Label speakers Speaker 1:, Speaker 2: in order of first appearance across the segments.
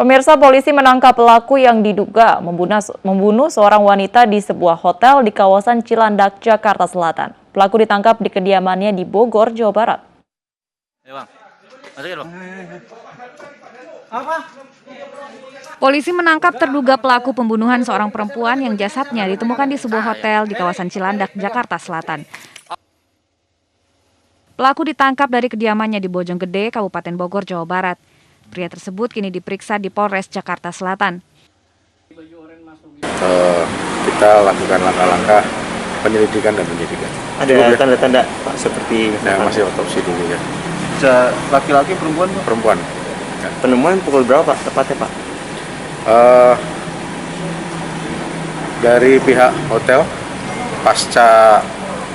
Speaker 1: Pemirsa, polisi menangkap pelaku yang diduga membunuh seorang wanita di sebuah hotel di kawasan Cilandak, Jakarta Selatan. Pelaku ditangkap di kediamannya di Bogor, Jawa Barat. Polisi menangkap terduga pelaku pembunuhan seorang perempuan yang jasadnya ditemukan di sebuah hotel di kawasan Cilandak, Jakarta Selatan. Pelaku ditangkap dari kediamannya di Bojonggede, Kabupaten Bogor, Jawa Barat. Pria tersebut kini diperiksa di Polres Jakarta Selatan.
Speaker 2: Kita lakukan langkah-langkah penyelidikan dan penyidikan.
Speaker 3: Ada tanda-tanda Pak seperti
Speaker 2: masih otopsi dulu ya.
Speaker 3: Laki-laki, perempuan?
Speaker 2: Perempuan.
Speaker 3: Ya. Penemuan pukul berapa Pak tepatnya Pak?
Speaker 2: Dari pihak hotel pasca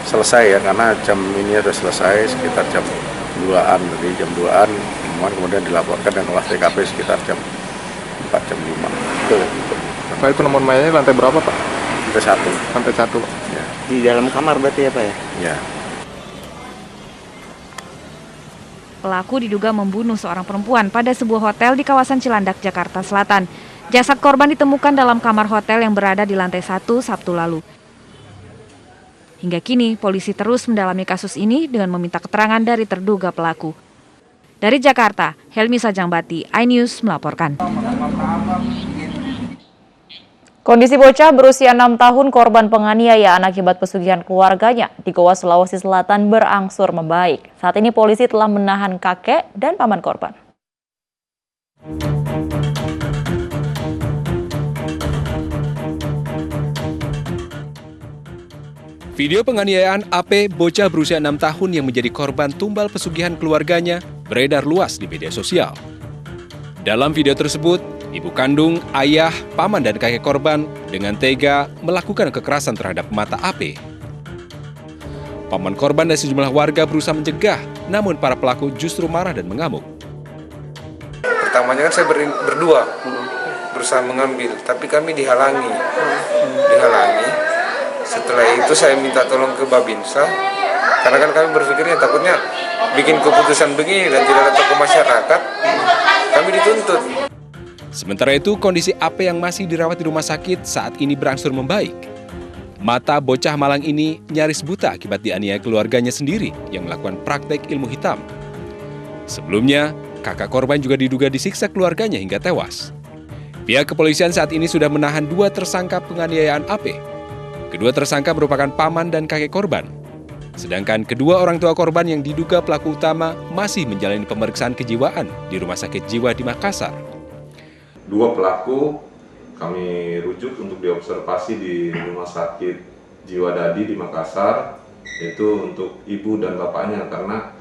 Speaker 2: selesai ya, karena jam ini sudah selesai sekitar jam 2-an, jadi jam 2-an kemudian dilaporkan dan olah TKP sekitar jam 4, jam 5.
Speaker 4: Pak, itu nomor mayatnya lantai berapa Pak?
Speaker 2: Lantai 1 Pak.
Speaker 3: Ya. Di dalam kamar berarti ya Pak ya?
Speaker 2: Ya.
Speaker 1: Pelaku diduga membunuh seorang perempuan pada sebuah hotel di kawasan Cilandak, Jakarta Selatan. Jasad korban ditemukan dalam kamar hotel yang berada di lantai 1 Sabtu lalu. Hingga kini, polisi terus mendalami kasus ini dengan meminta keterangan dari terduga pelaku. Dari Jakarta, Helmi Sajangbati, iNews melaporkan. Kondisi bocah berusia 6 tahun korban penganiayaan akibat pesugihan keluarganya di Goa, Sulawesi Selatan berangsur membaik. Saat ini polisi telah menahan kakek dan paman korban.
Speaker 5: Video penganiayaan AP bocah berusia 6 tahun yang menjadi korban tumbal pesugihan keluarganya beredar luas di media sosial. Dalam video tersebut, ibu kandung, ayah, paman, dan kakek korban dengan tega melakukan kekerasan terhadap mata AP. Paman korban dan sejumlah warga berusaha mencegah, namun para pelaku justru marah dan mengamuk.
Speaker 6: Pertamanya kan saya berdua berusaha mengambil, tapi kami dihalangi. Setelah itu saya minta tolong ke Babinsa, karena kan kami berpikirnya takutnya bikin keputusan begini dan tidak ada tokoh masyarakat, kami dituntut.
Speaker 5: Sementara itu, kondisi AP yang masih dirawat di rumah sakit saat ini berangsur membaik. Mata bocah malang ini nyaris buta akibat dianiaya keluarganya sendiri yang melakukan praktek ilmu hitam. Sebelumnya, kakak korban juga diduga disiksa keluarganya hingga tewas. Pihak kepolisian saat ini sudah menahan 2 tersangka penganiayaan AP. Kedua tersangka merupakan paman dan kakek korban. Sedangkan kedua orang tua korban yang diduga pelaku utama masih menjalani pemeriksaan kejiwaan di Rumah Sakit Jiwa di Makassar.
Speaker 7: 2 pelaku kami rujuk untuk diobservasi di Rumah Sakit Jiwa Dadi di Makassar, yaitu untuk ibu dan bapaknya, karena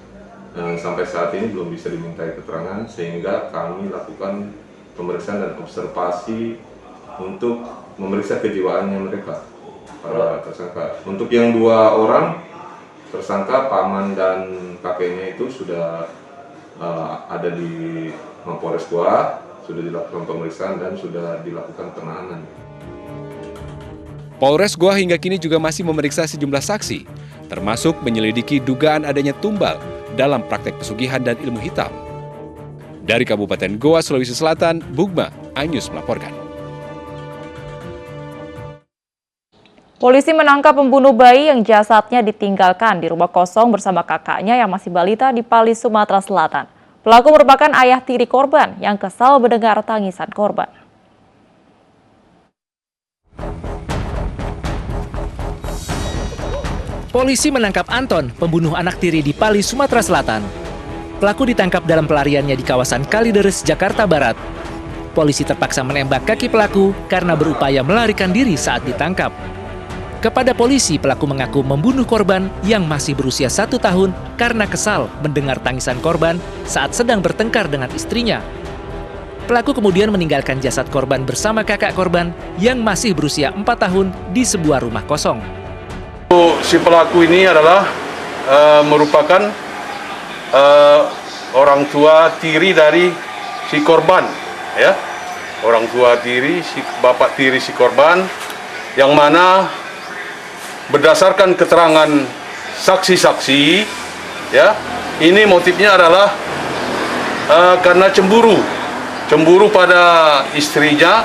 Speaker 7: sampai saat ini belum bisa dimintai keterangan, sehingga kami lakukan pemeriksaan dan observasi untuk memeriksa kejiwaannya mereka, para tersangka. Untuk yang 2 orang tersangka, paman dan kakeknya itu sudah ada di Mapores Goa, sudah dilakukan pemeriksaan dan sudah dilakukan penahanan.
Speaker 5: Polres Goa hingga kini juga masih memeriksa sejumlah saksi, termasuk menyelidiki dugaan adanya tumbal dalam praktek pesugihan dan ilmu hitam. Dari Kabupaten Goa, Sulawesi Selatan, Bugma, iNews melaporkan.
Speaker 1: Polisi menangkap pembunuh bayi yang jasadnya ditinggalkan di rumah kosong bersama kakaknya yang masih balita di Pali, Sumatera Selatan. Pelaku merupakan ayah tiri korban yang kesal mendengar tangisan korban.
Speaker 8: Polisi menangkap Anton, pembunuh anak tiri di Pali, Sumatera Selatan. Pelaku ditangkap dalam pelariannya di kawasan Kalideres, Jakarta Barat. Polisi terpaksa menembak kaki pelaku karena berupaya melarikan diri saat ditangkap. Kepada polisi, pelaku mengaku membunuh korban yang masih berusia 1 tahun karena kesal mendengar tangisan korban saat sedang bertengkar dengan istrinya. Pelaku kemudian meninggalkan jasad korban bersama kakak korban yang masih berusia 4 tahun di sebuah rumah kosong.
Speaker 9: Si pelaku ini adalah merupakan orang tua tiri dari si korban, ya. Orang tua tiri, bapak tiri si korban, yang mana berdasarkan keterangan saksi-saksi, ya, ini motifnya adalah karena cemburu cemburu pada istrinya.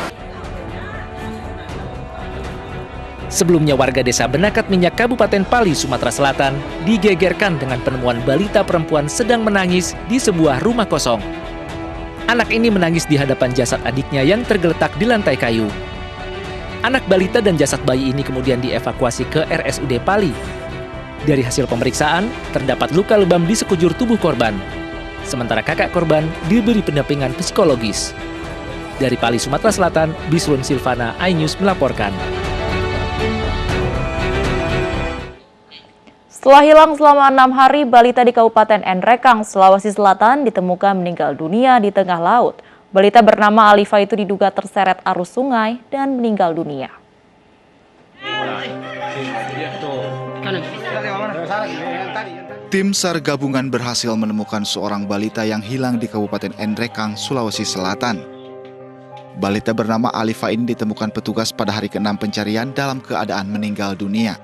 Speaker 8: Sebelumnya warga desa Benakat Minyak Kabupaten Pali, Sumatera Selatan digegerkan dengan penemuan balita perempuan sedang menangis di sebuah rumah kosong. Anak ini menangis di hadapan jasad adiknya yang tergeletak di lantai kayu. Anak balita dan jasad bayi ini kemudian dievakuasi ke RSUD Pali. Dari hasil pemeriksaan, terdapat luka lebam di sekujur tubuh korban. Sementara kakak korban diberi pendampingan psikologis. Dari Pali, Sumatera Selatan, Bisrun Silvana, iNews melaporkan.
Speaker 10: Setelah hilang selama 6 hari, balita di Kabupaten Nrekang, Sulawesi Selatan ditemukan meninggal dunia di tengah laut. Balita bernama Alifa itu diduga terseret arus sungai dan meninggal dunia.
Speaker 11: Tim SAR gabungan berhasil menemukan seorang balita yang hilang di Kabupaten Nrekang, Sulawesi Selatan. Balita bernama Alifa ini ditemukan petugas pada hari ke-6 pencarian dalam keadaan meninggal dunia.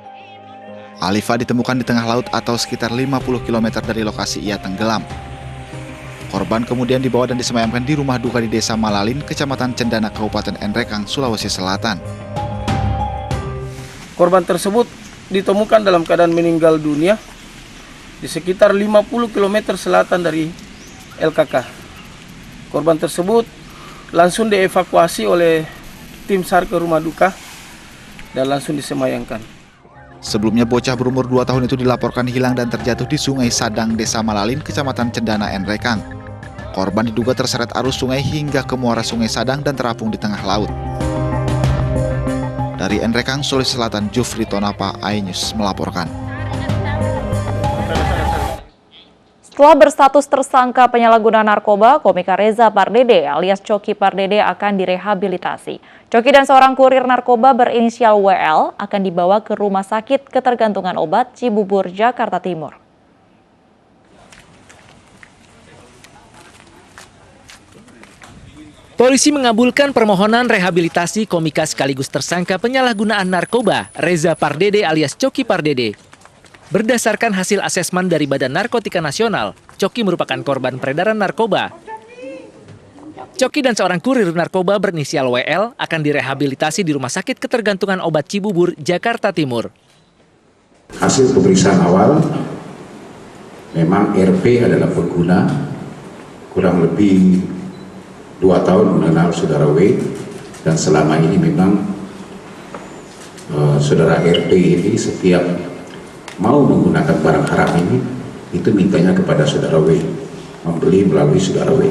Speaker 11: Alifa ditemukan di tengah laut atau sekitar 50 km dari lokasi ia tenggelam. Korban kemudian dibawa dan disemayamkan di rumah duka di Desa Malalin, Kecamatan Cendana, Kabupaten Nrekang, Sulawesi Selatan.
Speaker 12: Korban tersebut ditemukan dalam keadaan meninggal dunia di sekitar 50 km selatan dari LKK. Korban tersebut langsung dievakuasi oleh tim SAR ke rumah duka dan langsung disemayamkan.
Speaker 11: Sebelumnya bocah berumur 2 tahun itu dilaporkan hilang dan terjatuh di Sungai Sadang, Desa Malalin, Kecamatan Cendana, Nrekang. Korban diduga terseret arus sungai hingga ke muara Sungai Sadang dan terapung di tengah laut. Dari Nrekang, Sulawesi Selatan, Jufri Tonapa, iNews melaporkan.
Speaker 10: Setelah berstatus tersangka penyalahgunaan narkoba, komika Reza Pardede alias Coki Pardede akan direhabilitasi. Coki dan seorang kurir narkoba berinisial WL akan dibawa ke Rumah Sakit Ketergantungan Obat Cibubur, Jakarta Timur.
Speaker 8: Polisi mengabulkan permohonan rehabilitasi komika sekaligus tersangka penyalahgunaan narkoba Reza Pardede alias Coki Pardede. Berdasarkan hasil asesmen dari Badan Narkotika Nasional, Coki merupakan korban peredaran narkoba. Coki dan seorang kurir narkoba berinisial WL akan direhabilitasi di Rumah Sakit Ketergantungan Obat Cibubur, Jakarta Timur.
Speaker 13: Hasil pemeriksaan awal, memang RP adalah pengguna kurang lebih 2 tahun mengenal saudara W, dan selama ini memang saudara RP ini setiap mau menggunakan barang haram ini, itu mintanya kepada saudara W, membeli melalui saudara W.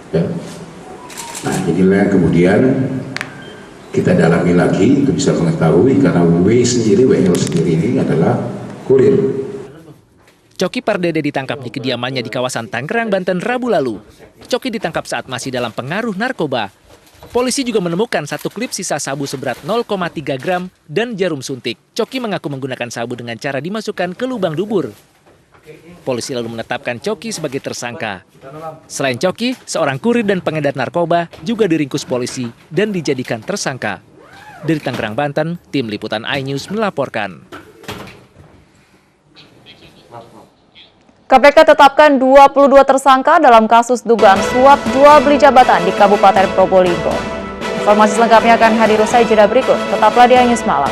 Speaker 13: Ya. Nah, inilah kemudian kita dalami lagi untuk bisa mengetahui, karena WL sendiri ini adalah kurir.
Speaker 8: Coki Pardede ditangkap di kediamannya di kawasan Tangerang, Banten, Rabu lalu. Coki ditangkap saat masih dalam pengaruh narkoba. Polisi juga menemukan 1 klip sisa sabu seberat 0,3 gram dan jarum suntik. Coki mengaku menggunakan sabu dengan cara dimasukkan ke lubang dubur. Polisi lalu menetapkan Coki sebagai tersangka. Selain Coki, seorang kurir dan pengedar narkoba juga diringkus polisi dan dijadikan tersangka. Dari Tangerang, Banten, tim liputan iNews melaporkan.
Speaker 10: KPK tetapkan 22 tersangka dalam kasus dugaan suap jual beli jabatan di Kabupaten Probolinggo. Informasi selengkapnya akan hadir usai jeda berikut. Tetaplah di iNews Malam.